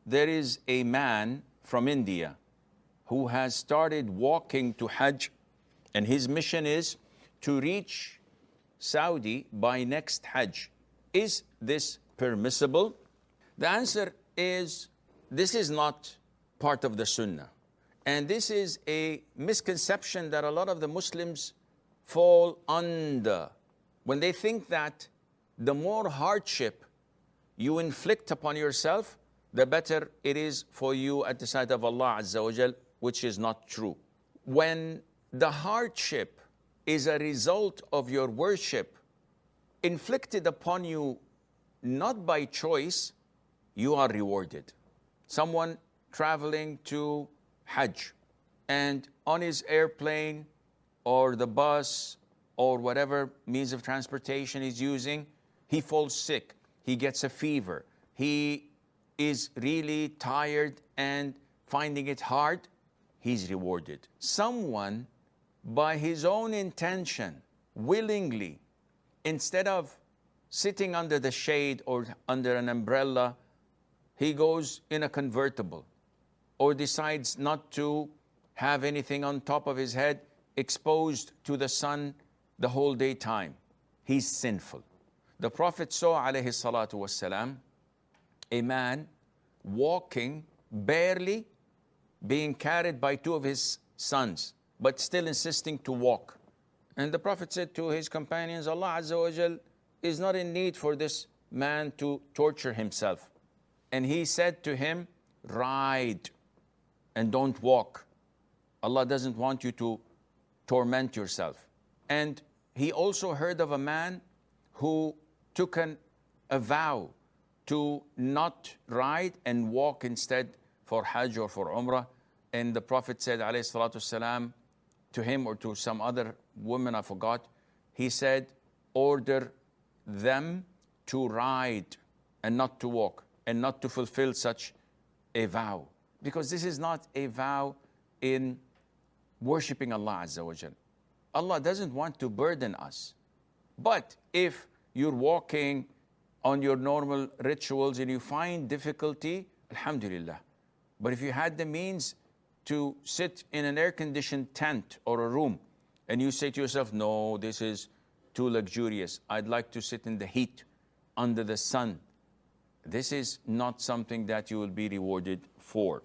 there is a man from India who has started walking to Hajj, and his mission is to reach Saudi by next Hajj. Is this permissible? The answer is, this is not part of the Sunnah. And this is a misconception that a lot of the Muslims fall under when they think that the more hardship you inflict upon yourself, the better it is for you at the sight of Allah Azza wa Jal, which is not true. When the hardship is a result of your worship inflicted upon you not by choice, you are rewarded. Someone traveling to Hajj, and on his airplane or the bus or whatever means of transportation he's using, he falls sick, he gets a fever, he is really tired and finding it hard, he's rewarded. Someone, by his own intention, willingly, instead of sitting under the shade or under an umbrella, he goes in a convertible, or decides not to have anything on top of his head exposed to the sun the whole day time. He's sinful. The Prophet saw, alayhi salatu wassalam, a man walking, barely being carried by two of his sons, but still insisting to walk. And the Prophet said to his companions, Allah Azza wa Jal is not in need for this man to torture himself. And he said to him, ride and don't walk. Allah doesn't want you to torment yourself. And he also heard of a man who took a vow to not ride and walk instead for Hajj or for Umrah. And the Prophet said, alayhi salatu wasalam, to him or to some other woman, I forgot, he said, order them to ride and not to walk and not to fulfill such a vow. Because this is not a vow in worshipping Allah Azza wa Jal. Allah doesn't want to burden us. But if you're walking on your normal rituals and you find difficulty, alhamdulillah. But if you had the means to sit in an air-conditioned tent or a room, and you say to yourself, no, this is too luxurious, I'd like to sit in the heat under the sun, this is not something that you will be rewarded for.